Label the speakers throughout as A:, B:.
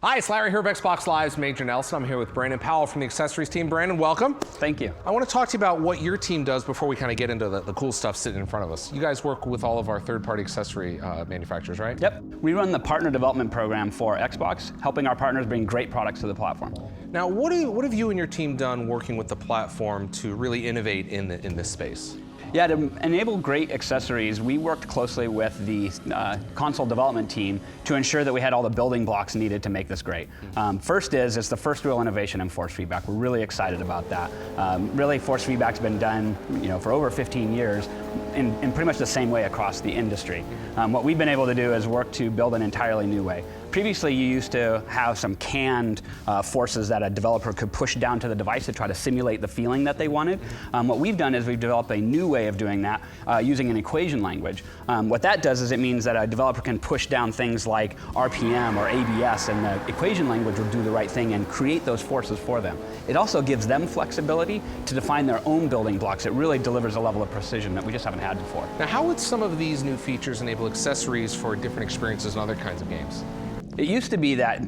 A: Hi, it's Larry here of Xbox Live's Major Nelson. I'm here with Brandon Powell from the accessories team. Brandon, welcome.
B: Thank you.
A: I want to talk to you about what your team does before we kind of get into the cool stuff sitting in front of us. You guys work with all of our third-party accessory manufacturers, right?
B: Yep. We run the partner development program for Xbox, helping our partners bring great products to the platform.
A: Now, what have you and your team done working with the platform to really innovate in this space?
B: Yeah, to enable great accessories, we worked closely with the console development team to ensure that we had all the building blocks needed to make this great. First it's the first real innovation in force feedback. We're really excited about that. Really, force feedback's been done, for over 15 years in pretty much the same way across the industry. What we've been able to do is work to build an entirely new way. Previously, you used to have some canned forces that a developer could push down to the device to try to simulate the feeling that they wanted. What we've done is we've developed a new way of doing that using an equation language. What that does is it means that a developer can push down things like RPM or ABS, and the equation language will do the right thing and create those forces for them. It also gives them flexibility to define their own building blocks. It really delivers a level of precision that we just haven't had before.
A: Now, how would some of these new features enable accessories for different experiences in other kinds of games?
B: It used to be that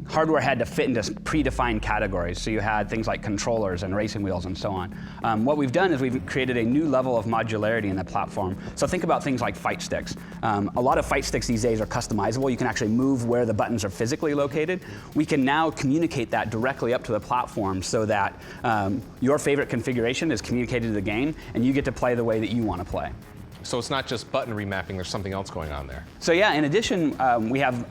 B: hardware had to fit into predefined categories, so you had things like controllers and racing wheels and so on. What we've done is we've created a new level of modularity in the platform. So think about things like fight sticks. A lot of fight sticks these days are customizable. You can actually move where the buttons are physically located. We can now communicate that directly up to the platform so that your favorite configuration is communicated to the game, and you get to play the way that you want to play.
A: So it's not just button remapping, there's something else going on there.
B: So yeah, in addition, we have,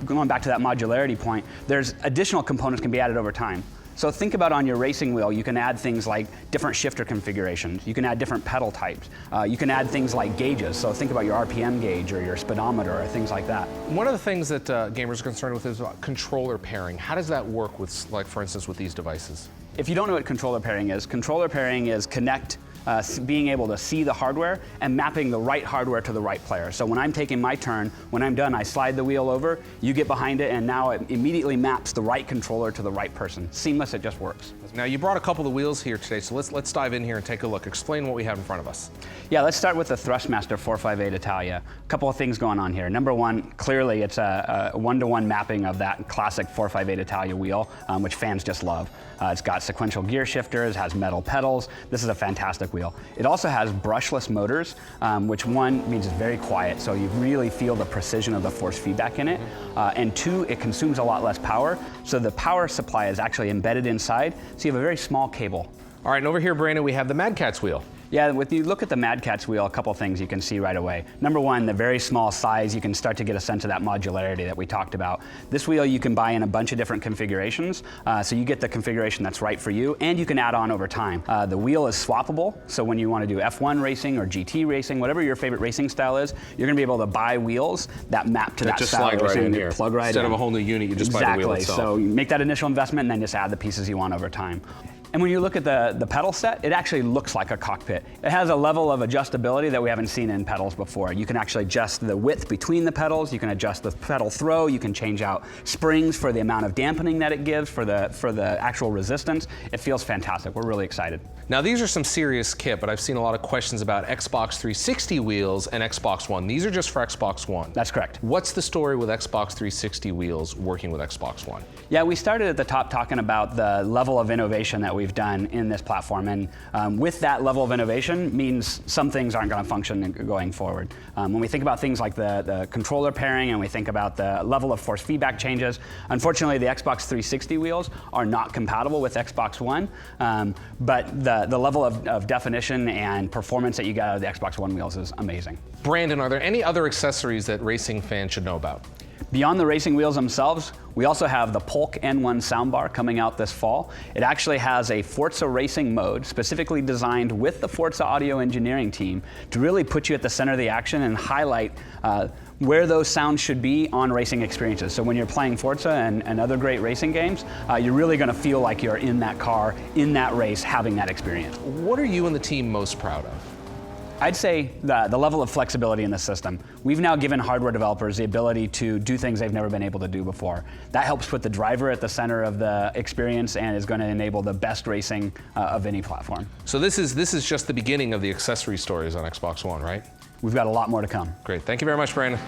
B: going back to that modularity point, there's additional components can be added over time. So think about on your racing wheel, you can add things like different shifter configurations. You can add different pedal types. You can add things like gauges. So think about your RPM gauge or your speedometer or things like that.
A: One of the things that gamers are concerned with is controller pairing. How does that work with, like, for instance, with these devices?
B: If you don't know what controller pairing is being able to see the hardware and mapping the right hardware to the right player. So when I'm taking my turn, when I'm done, I slide the wheel over, you get behind it, and now it immediately maps the right controller to the right person. Seamless, it just works.
A: Now, you brought a couple of wheels here today, so let's dive in here and take a look. Explain what we have in front of us.
B: Yeah, let's start with the Thrustmaster 458 Italia. A couple of things going on here. Number one, clearly it's a one-to-one mapping of that classic 458 Italia wheel, which fans just love. It's got sequential gear shifters, has metal pedals. This is a fantastic wheel. It also has brushless motors, which one means it's very quiet, so you really feel the precision of the force feedback in it. And two, it consumes a lot less power, so the power supply is actually embedded inside, so you have a very small cable.
A: All right, and over here, Brandon, we have the Mad Catz wheel.
B: Yeah, when you look at the Mad Catz wheel, a couple things you can see right away. Number one, the very small size, you can start to get a sense of that modularity that we talked about. This wheel you can buy in a bunch of different configurations, so you get the configuration that's right for you, and you can add on over time. The wheel is swappable, so when you want to do F1 racing or GT racing, whatever your favorite racing style is, you're going to be able to buy wheels that map to that
A: just
B: style
A: slide
B: of racing.
A: right in here.
B: Plug right
A: Instead
B: in.
A: of a whole new unit, you just buy the wheel itself.
B: So you make that initial investment and then just add the pieces you want over time. And when you look at the pedal set, it actually looks like a cockpit. It has a level of adjustability that we haven't seen in pedals before. You can actually adjust the width between the pedals, you can adjust the pedal throw, you can change out springs for the amount of dampening that it gives, for the actual resistance. It feels fantastic. We're really excited.
A: Now, these are some serious kit, but I've seen a lot of questions about Xbox 360 wheels and Xbox One. These are just for Xbox One.
B: That's correct.
A: What's the story with Xbox 360 wheels working with Xbox One?
B: Yeah, we started at the top talking about the level of innovation that we've done in this platform, and with that level of innovation means some things aren't going to function going forward. When we think about things like the controller pairing and we think about the level of force feedback changes, unfortunately the Xbox 360 wheels are not compatible with Xbox One, but the level of definition and performance that you get out of the Xbox One wheels is amazing.
A: Brandon, are there any other accessories that racing fans should know about?
B: Beyond the racing wheels themselves, we also have the Polk N1 soundbar coming out this fall. It actually has a Forza racing mode specifically designed with the Forza audio engineering team to really put you at the center of the action and highlight where those sounds should be on racing experiences. So when you're playing Forza and other great racing games, you're really going to feel like you're in that car, in that race, having that experience.
A: What are you and the team most proud of?
B: I'd say the level of flexibility in the system. We've now given hardware developers the ability to do things they've never been able to do before. That helps put the driver at the center of the experience and is going to enable the best racing of any platform.
A: So this is just the beginning of the accessory stories on Xbox One, right?
B: We've got a lot more to come.
A: Great. Thank you very much, Brandon.